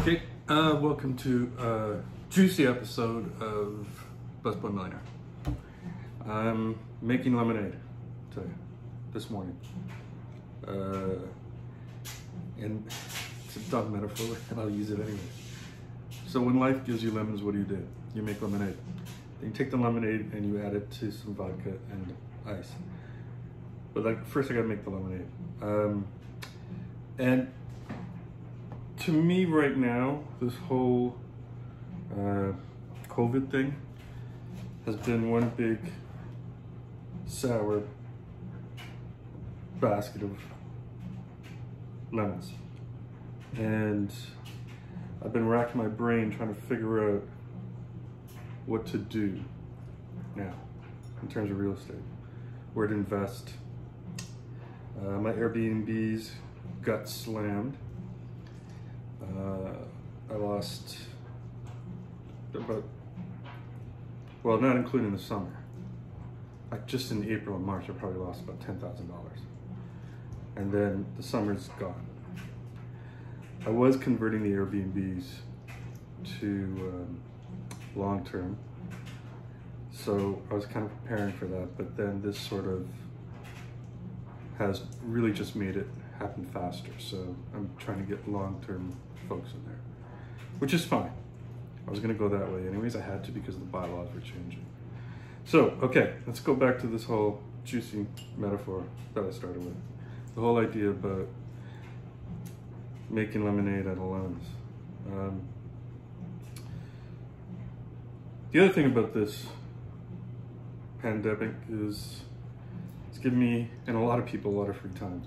Okay, welcome to a juicy episode of Busboy Millionaire. I'm making lemonade today, this morning. And it's a dumb metaphor, and I'll use it anyway. So when life gives you lemons, what do? You make lemonade. Then you take the lemonade and you add it to some vodka and ice. But first I gotta make the lemonade. And to me right now, this whole COVID thing has been one big sour basket of lemons. And I've been racking my brain trying to figure out what to do now in terms of real estate, where to invest. My Airbnbs got slammed. I lost about, well, not including the summer. Just in April and March, I probably lost about $10,000. And then the summer's gone. I was converting the Airbnbs to long-term. So I was kind of preparing for that, but then this sort of has really just made it happen faster. So I'm trying to get long-term folks in there, which is fine. I was gonna go that way anyways. I had to because the bylaws were changing. So, okay, let's go back to this whole juicy metaphor that I started with. The whole idea about making lemonade out of lemons. The other thing about this pandemic is it's given me and a lot of people a lot of free time.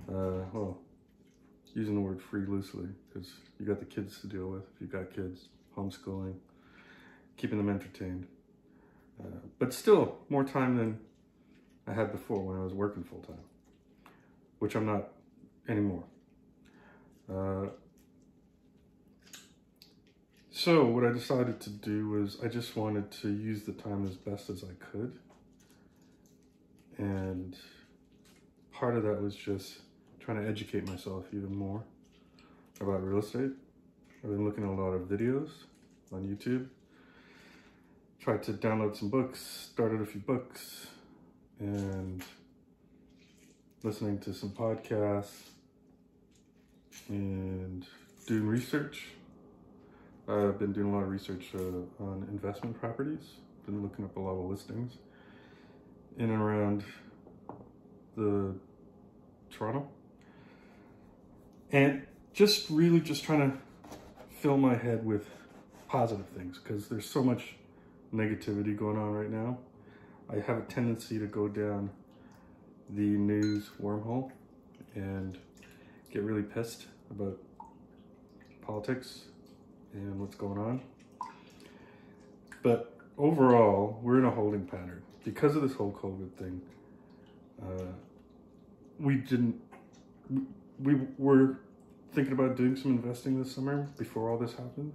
Well, using the word free loosely, because you got the kids to deal with, if you've got kids, homeschooling, keeping them entertained. But still, more time than I had before when I was working full time, which I'm not anymore. So what I decided to do was I just wanted to use the time as best as I could. And part of that was just trying to educate myself even more about real estate. I've been looking at a lot of videos on YouTube, tried to download some books, started a few books, and listening to some podcasts and doing research. I've been doing a lot of research on investment properties, been looking up a lot of listings in and around the Toronto. And just really just trying to fill my head with positive things because there's so much negativity going on right now. I have a tendency to go down the news wormhole and get really pissed about politics and what's going on. But overall, we're in a holding pattern. Because of this whole COVID thing, we were thinking about doing some investing this summer before all this happened.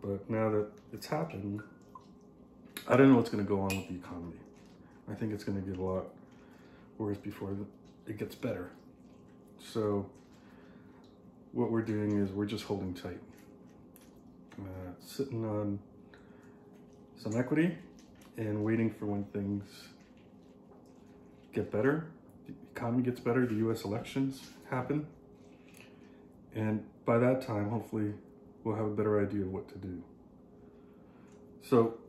But now that it's happened, I don't know what's going to go on with the economy. I think it's going to get a lot worse before it gets better. So what we're doing is we're just holding tight. Sitting on some equity and waiting for when things get better, the economy gets better, the US elections happen. And by that time, hopefully, we'll have a better idea of what to do. So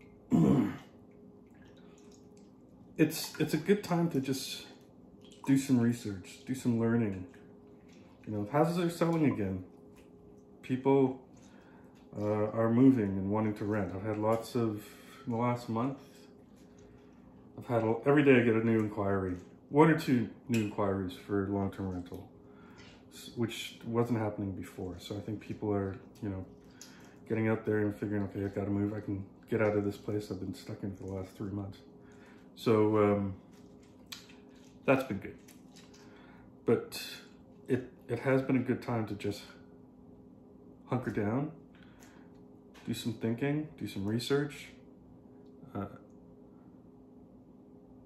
it's a good time to just do some research, do some learning. You know, houses are selling again. People are moving and wanting to rent. I've had lots of, in the last month, I've had, every day I get a new inquiry, 1 or 2 new inquiries for long-term rental, which wasn't happening before. So I think people are, you know, getting out there and figuring, okay, I've got to move. I can get out of this place I've been stuck in for the last 3 months. So that's been good. But it has been a good time to just hunker down, do some thinking, do some research,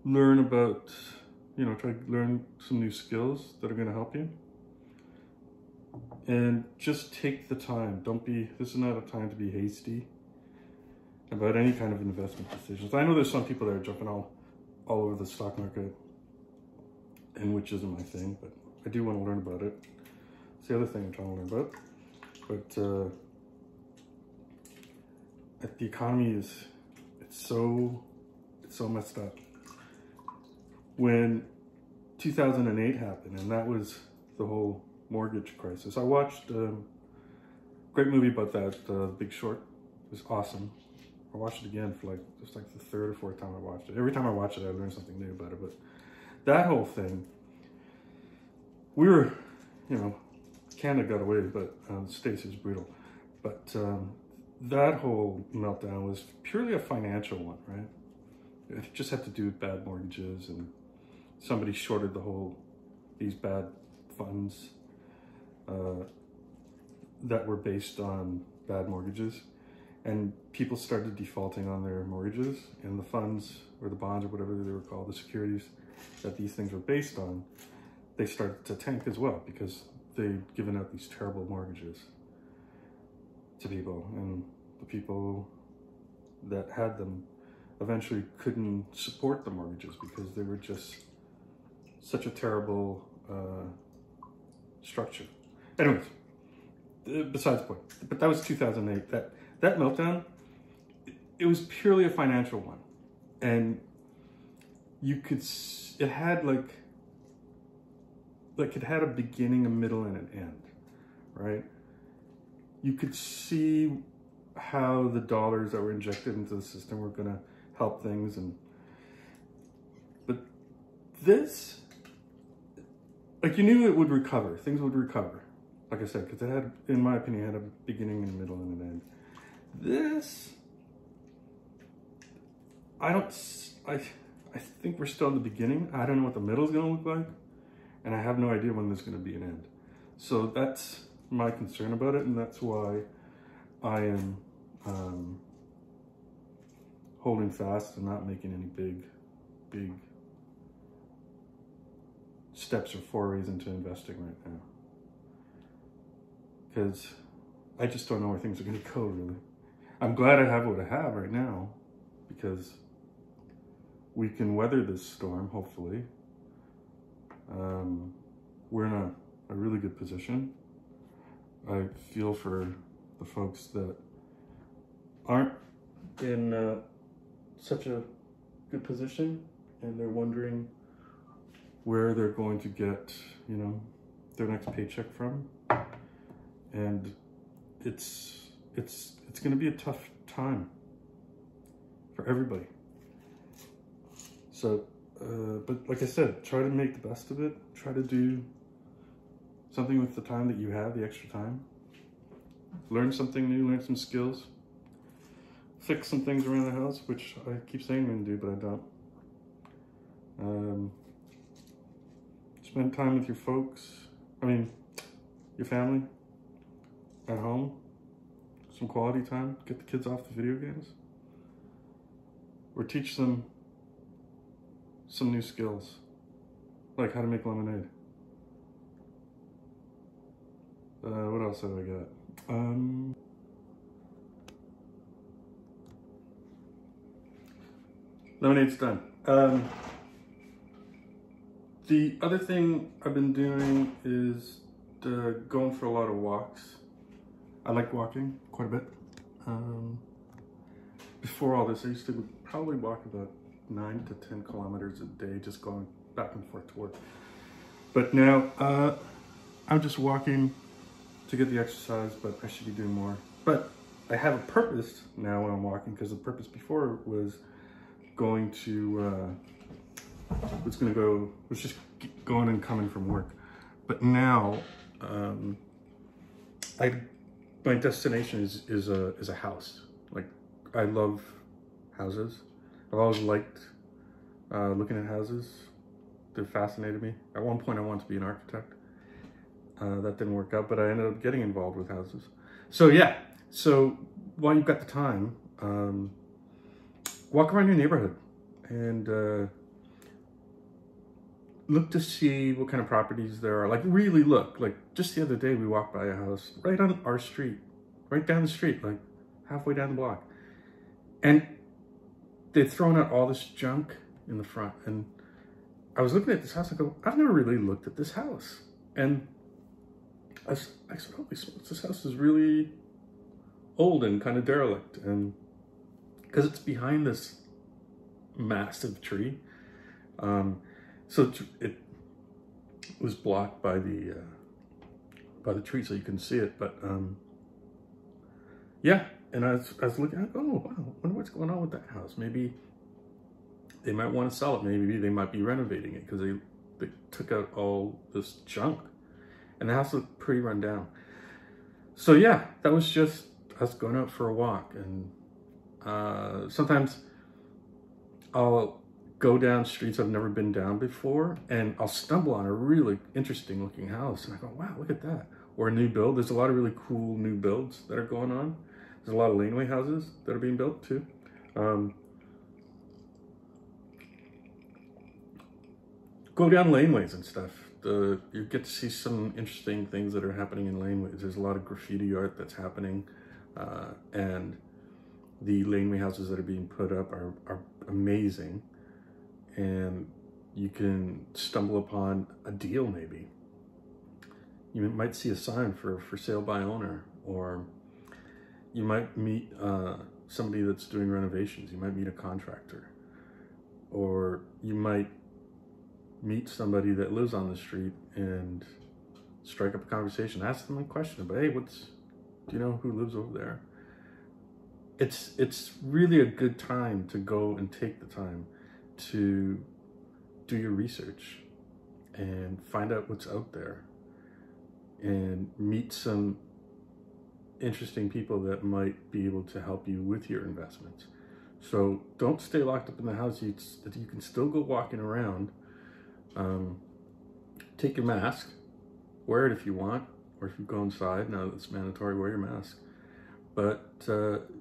learn about, you know, try to learn some new skills that are going to help you. And just take the time. This is not a time to be hasty about any kind of investment decisions. I know there's some people that are jumping all over the stock market, and which isn't my thing, but I do want to learn about it. It's the other thing I'm trying to learn about. But the economy it's so messed up. When 2008 happened, and that was the whole mortgage crisis. I watched a great movie about that, Big Short. It was awesome. I watched it again for it's like the third or fourth time I watched it. Every time I watch it, I learn something new about it. But that whole thing, we were, Canada got away, but the States was brutal. But that whole meltdown was purely a financial one, right? It just had to do with bad mortgages, and somebody shorted these bad funds that were based on bad mortgages. And people started defaulting on their mortgages, and the funds or the bonds or whatever they were called, the securities that these things were based on, they started to tank as well because they'd given out these terrible mortgages to people, and the people that had them eventually couldn't support the mortgages because they were just such a terrible structure. Anyways, besides the point, but that was 2008. That meltdown, it was purely a financial one. And it had it had a beginning, a middle, and an end, right? You could see how the dollars that were injected into the system were gonna help things, but this, you knew it would recover, things would recover, like I said, because it had, in my opinion, had a beginning, and a middle, and an end. This, I think we're still in the beginning. I don't know what the middle is going to look like, and I have no idea when there's going to be an end. So that's my concern about it, and that's why I am holding fast and not making any big steps or forays into investing right now, because I just don't know where things are going to go, really. I'm glad I have what I have right now, because we can weather this storm, hopefully. We're in a really good position. I feel for the folks that aren't in such a good position, and they're wondering where they're going to get, their next paycheck from. And it's going to be a tough time for everybody. So, but like I said, try to make the best of it. Try to do something with the time that you have, the extra time. Learn something new, learn some skills. Fix some things around the house, which I keep saying I'm going to do, but I don't. Spend time with your folks. Your family at home. Some quality time. Get the kids off the video games. Or teach them some new skills, like how to make lemonade. What else have I got? Lemonade's done. The other thing I've been doing is going for a lot of walks. I like walking quite a bit. Before all this, I used to probably walk about 9 to 10 kilometers a day, just going back and forth to work. But now, I'm just walking to get the exercise, but I should be doing more. But I have a purpose now when I'm walking, because the purpose before was just going and coming from work. But now, my destination is a house. Like, I love houses. I've always liked looking at houses. They fascinated me. At one point, I wanted to be an architect. That didn't work out, but I ended up getting involved with houses. So yeah, so while you've got the time, walk around your neighborhood and look to see what kind of properties there are. Like really look. Like just the other day we walked by a house right on our street, right down the street, like halfway down the block. And they'd thrown out all this junk in the front. And I was looking at this house and go, I've never really looked at this house. And I said, holy smokes, this house is really old and kind of derelict. And because it's behind this massive tree. So it was blocked by the tree, so you can see it. But yeah, and I was looking at, oh wow, I wonder what's going on with that house. Maybe they might want to sell it. Maybe they might be renovating it because they took out all this junk, and the house looked pretty run down. So yeah, that was just us going out for a walk. And sometimes I'll go down streets I've never been down before, and I'll stumble on a really interesting looking house, and I go, wow, look at that. Or a new build. There's a lot of really cool new builds that are going on. There's a lot of laneway houses that are being built too. Go down laneways and stuff. You get to see some interesting things that are happening in laneways. There's a lot of graffiti art that's happening, and the laneway houses that are being put up are amazing. And you can stumble upon a deal maybe. You might see a sign for sale by owner, or you might meet somebody that's doing renovations. You might meet a contractor, or you might meet somebody that lives on the street and strike up a conversation. Ask them a question about, hey, do you know who lives over there? It's really a good time to go and take the time to do your research and find out what's out there and meet some interesting people that might be able to help you with your investments. So don't stay locked up in the house. You can still go walking around. Take your mask, wear it if you want, or if you go inside, now that it's mandatory, wear your mask. But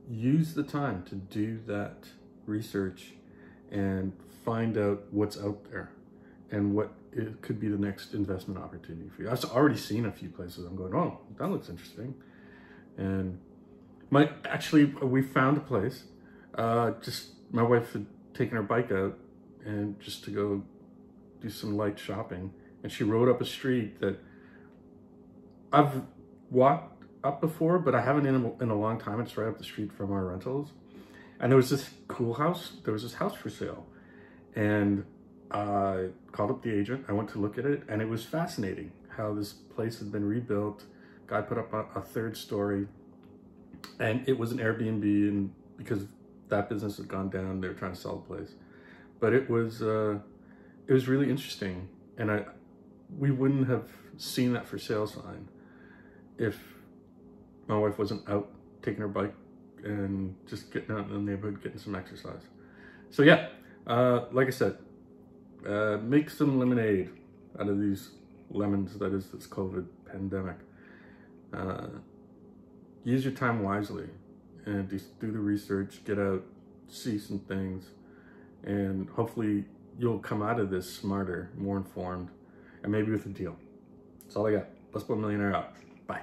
use the time to do that research and find out what's out there and what it could be the next investment opportunity for you. I've already seen a few places I'm going, oh, that looks interesting. And we found a place, just my wife had taken her bike out and just to go do some light shopping. And she rode up a street that I've walked up before, but I haven't in a long time. It's right up the street from our rentals. And there was this cool house. There was this house for sale. And I called up the agent. I went to look at it, and it was fascinating how this place had been rebuilt. Guy put up a third story, and it was an Airbnb, and because that business had gone down, they were trying to sell the place. But it was really interesting, and we wouldn't have seen that for sale sign if my wife wasn't out taking her bike and just getting out in the neighborhood, getting some exercise. So yeah, like I said, make some lemonade out of these lemons that is this COVID pandemic. Use your time wisely and just do the research, get out, see some things, and hopefully you'll come out of this smarter, more informed, and maybe with a deal. That's all I got. Let's put Millionaire out. Bye.